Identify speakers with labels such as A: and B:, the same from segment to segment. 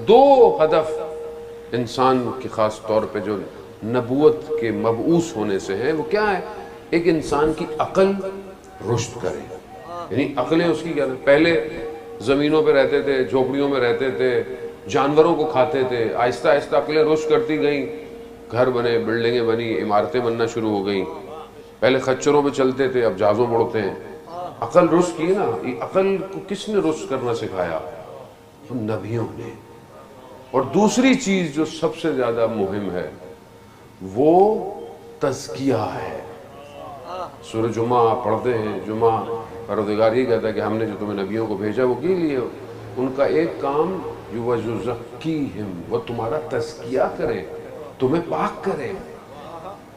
A: دو ہدف انسان کے خاص طور پہ جو نبوت کے مبعوث ہونے سے ہیں، وہ کیا ہے؟ ایک انسان کی عقل رشد کرے، یعنی عقلیں اس کی کیا، پہلے زمینوں پہ رہتے تھے، جھوپڑیوں میں رہتے تھے، جانوروں کو کھاتے تھے، آہستہ آہستہ عقلیں رشد کرتی گئیں، گھر بنے، بلڈنگیں بنی، عمارتیں بننا شروع ہو گئیں، پہلے خچروں پہ چلتے تھے، اب جہازوں میں اڑتے ہیں، عقل رشد کی نا۔ یہ عقل کو کس نے رشد کرنا سکھایا؟ ہم نبیوں نے۔ اور دوسری چیز جو سب سے زیادہ مہم ہے وہ تزکیہ ہے۔ سورہ جمعہ آپ پڑھتے ہیں، جمعہ پروردگار یہ کہتا ہے کہ ہم نے جو تمہیں نبیوں کو بھیجا وہ کی لیے، ان کا ایک کام یُزَکِّیہِم، وہ تمہارا تزکیہ کرے، تمہیں پاک کرے۔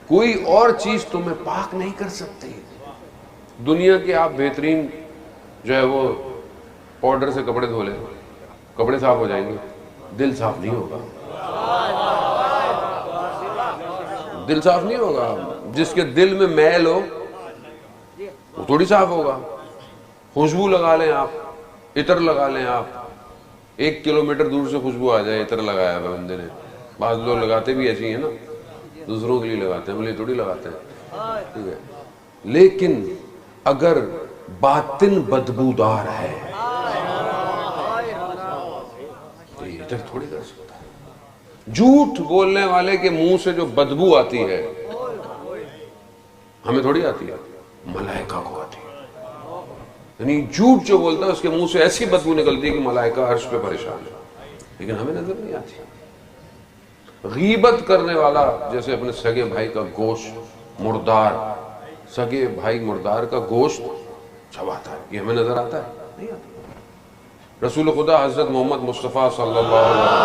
A: کوئی اور چیز تمہیں پاک نہیں کر سکتی۔ دنیا کے آپ بہترین جو ہے وہ پاؤڈر سے کپڑے دھو لیں، کپڑے صاف ہو جائیں گے، دل صاف نہیں ہوگا، دل صاف نہیں ہوگا۔ جس کے دل میں میل ہو وہ تھوڑی صاف ہوگا۔ خوشبو لگا لیں آپ، عطر لگا لیں آپ، 1 کلومیٹر دور سے خوشبو آ جائے، عطر لگایا ہوا بندے نے۔ بعض لوگ لگاتے بھی ایسی ہیں نا، دوسروں کے لیے لگاتے ہیں، ہم لیے تھوڑی لگاتے ہیں، ٹھیک ہے۔ لیکن اگر باطن بدبودار ہے تو یہ عطر تھوڑی کر سکتا ہے۔ جھوٹ بولنے والے کے منہ سے جو بدبو آتی ہے ہمیں تھوڑی آتی ہے، ملائکہ کو آتی ہے۔ یعنی جھوٹ جو بولتا ہے اس کے منہ سے ایسی بدبو نکلتی ہے کہ ملائکہ عرش پہ پریشان ہے، لیکن ہمیں نظر نہیں آتی۔ غیبت کرنے والا جیسے اپنے سگے بھائی کا گوشت مردار، سگے بھائی مردار کا گوشت چباتا ہے، یہ ہمیں نظر آتا ہے؟ نہیں آتا۔ رسول خدا حضرت محمد مصطفیٰ صلی اللہ علیہ وسلم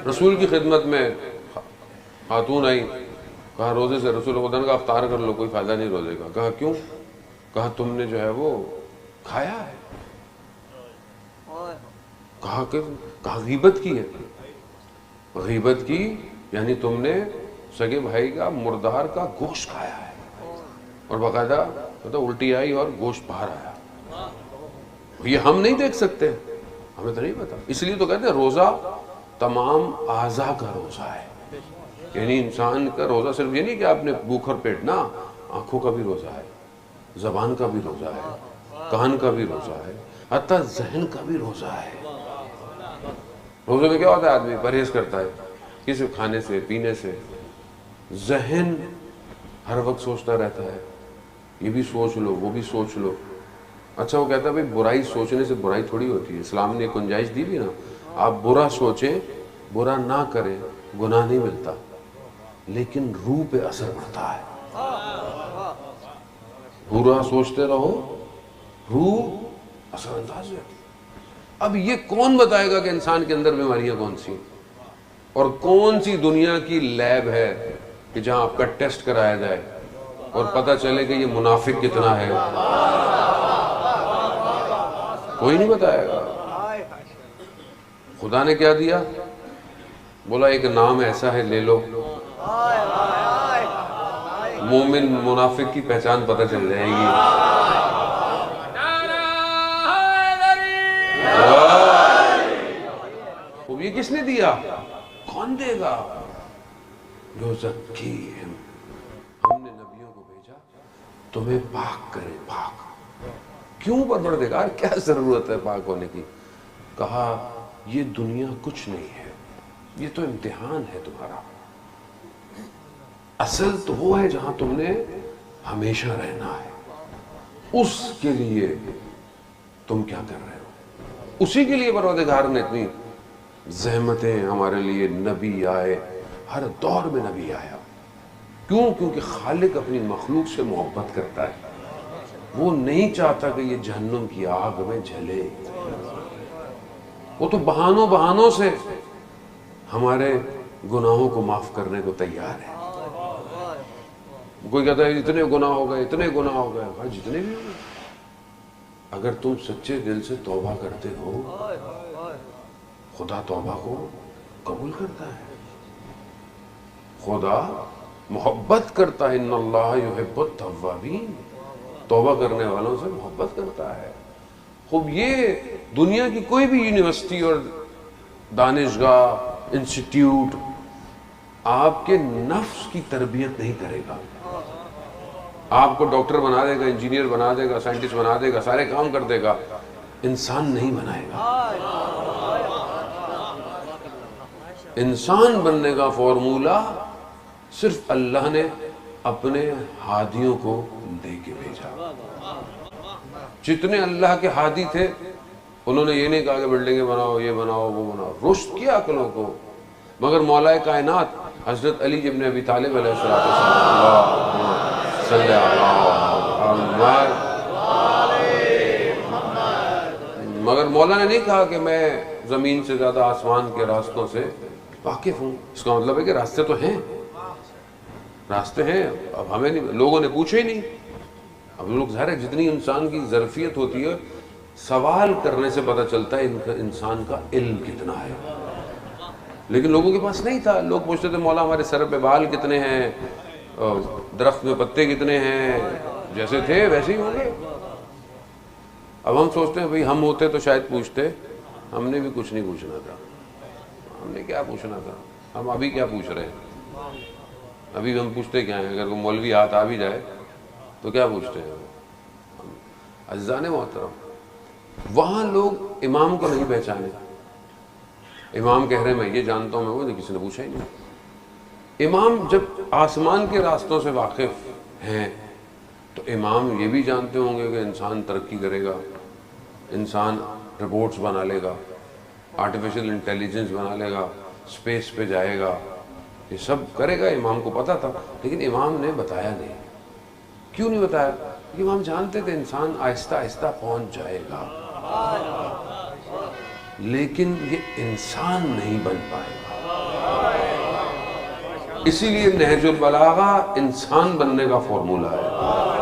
A: رسول کی خدمت میں خاتون آئی، کہا روزے سے، رسول خدا نے کہا افطار کر لو، کوئی فائدہ نہیں روزے کا۔ کہا کیوں؟ کہا تم نے جو ہے وہ کھایا ہے۔ کہا کہ غیبت کی ہے۔ غیبت کی یعنی تم نے سگے بھائی کا مردار کا گوشت کھایا ہے، اور باقاعدہ الٹی آئی اور گوشت باہر آیا۔ یہ ہم نہیں دیکھ سکتے، ہمیں تو نہیں پتا۔ اس لیے تو کہتے ہیں روزہ تمام اعضاء کا روزہ ہے، یعنی انسان کا روزہ صرف یہ نہیں کہ آپ نے بھوک اور پیٹ، نہ، آنکھوں کا بھی روزہ ہے، زبان کا بھی روزہ ہے، کان کا بھی روزہ ہے، حتیٰ ذہن کا بھی روزہ ہے۔ روزے میں کیا ہوتا ہے؟ آدمی پرہیز کرتا ہے کسی کھانے سے، پینے سے، ذہن ہر وقت سوچتا رہتا ہے، یہ بھی سوچ لو، وہ بھی سوچ لو۔ اچھا وہ کہتا ہے بھئی برائی سوچنے سے برائی تھوڑی ہوتی ہے، اسلام نے ایک گنجائش دی بھی نا، آپ برا سوچیں، برا نہ کریں، گناہ نہیں ملتا، لیکن روح پہ اثر پڑتا ہے۔ برا سوچتے رہو، روح اثر انداز ہے۔ اب یہ کون بتائے گا کہ انسان کے اندر بیماریاں کون سی، اور کون سی دنیا کی لیب ہے کہ جہاں آپ کا ٹیسٹ کرایا جائے اور پتہ چلے کہ یہ منافق کتنا ہے؟ کوئی نہیں بتائے گا۔ خدا نے کیا دیا؟ بولا ایک نام ایسا ہے، لے لو، مومن منافق کی پہچان پتہ چل جائے گی۔ یہ کس نے دیا؟ کون دے گا؟ یُزَکِّیہِم، ہم نے نبیوں کو بھیجا تمہیں پاک کرے۔ پاک کیوں پروردگار؟ کیا ضرورت ہے پاک ہونے کی؟ کہا یہ دنیا کچھ نہیں ہے، یہ تو امتحان ہے تمہارا۔ اصل تو وہ ہے جہاں تم نے ہمیشہ رہنا ہے، اس کے لیے تم کیا کر رہے ہو؟ اسی کے لیے پروردگار نے اتنی زحمتیں ہمارے لیے، نبی آئے، ہر دور میں نبی آیا۔ کیوں؟ کیونکہ خالق اپنی مخلوق سے محبت کرتا ہے، وہ نہیں چاہتا کہ یہ جہنم کی آگ میں جلے۔ وہ تو بہانوں سے ہمارے گناہوں کو معاف کرنے کو تیار ہے۔ کوئی کہتا ہے اتنے گناہ ہو گئے، اتنے گناہ ہو گئے، بھائی جتنے بھی ہو گئے، اگر تم سچے دل سے توبہ کرتے ہو، خدا توبہ کو قبول کرتا ہے۔ خدا محبت کرتا ہے، ان اللہ یحب التوابین، توبہ کرنے والوں سے محبت کرتا ہے۔ خوب یہ دنیا کی کوئی بھی یونیورسٹی اور دانشگاہ انسٹیٹیوٹ آپ کے نفس کی تربیت نہیں کرے گا۔ آپ کو ڈاکٹر بنا دے گا، انجینئر بنا دے گا، سائنٹسٹ بنا دے گا، سارے کام کر دے گا، انسان نہیں بنائے گا۔ انسان بننے کا فارمولہ صرف اللہ نے اپنے ہادیوں کو دے کے بھیجا۔ جتنے اللہ کے ہادی تھے انہوں نے یہ نہیں کہا کہ بلڈنگیں بناؤ، یہ بناؤ، وہ بناؤ، رشد کیا عقلوں کو۔ مگر مولا کائنات حضرت علی ابن ابی طالب علیہ السلام، مگر مولا نے نہیں کہا کہ میں زمین سے زیادہ آسمان کے راستوں سے واقف ہوں۔ اس کا مطلب ہے کہ راستے تو ہیں، راستے ہیں، اب ہمیں نہیں، لوگوں نے پوچھے ہی نہیں۔ اب لوگ ظاہر ہے جتنی انسان کی ظرفیت ہوتی ہے سوال کرنے سے پتہ چلتا ہے انسان کا علم کتنا ہے، لیکن لوگوں کے پاس نہیں تھا۔ لوگ پوچھتے تھے مولا ہمارے سر پہ بال کتنے ہیں، درخت میں پتے کتنے ہیں، جیسے تھے ویسے ہی ہوں گے۔ اب ہم سوچتے ہیں بھئی ہم ہوتے تو شاید پوچھتے، ہم نے بھی کچھ نہیں پوچھنا تھا، ہم نے کیا پوچھنا تھا، ہم ابھی کیا پوچھ رہے ہیں، ابھی ہم پوچھتے کیا ہیں؟ اگر کوئی مولوی ہاتھ آ بھی جائے تو کیا پوچھتے ہیں؟ عزیزان محترم، وہاں لوگ امام کو نہیں پہچانے، امام کہہ رہے ہیں میں یہ جانتا ہوں، میں وہ کسی نے پوچھا ہی نہیں۔ امام جب آسمان کے راستوں سے واقف ہیں تو امام یہ بھی جانتے ہوں گے کہ انسان ترقی کرے گا، انسان رپورٹس بنا لے گا، آرٹیفیشل انٹیلیجنس بنا لے گا، اسپیس پہ جائے گا، یہ سب کرے گا۔ امام کو پتا تھا، لیکن امام نے بتایا نہیں۔ کیوں نہیں بتایا؟ کہ امام جانتے تھے انسان آہستہ آہستہ پہنچ جائے گا، لیکن یہ انسان نہیں بن پائے گا۔ اسی لیے نہج البلاغہ انسان بننے کا فارمولہ ہے۔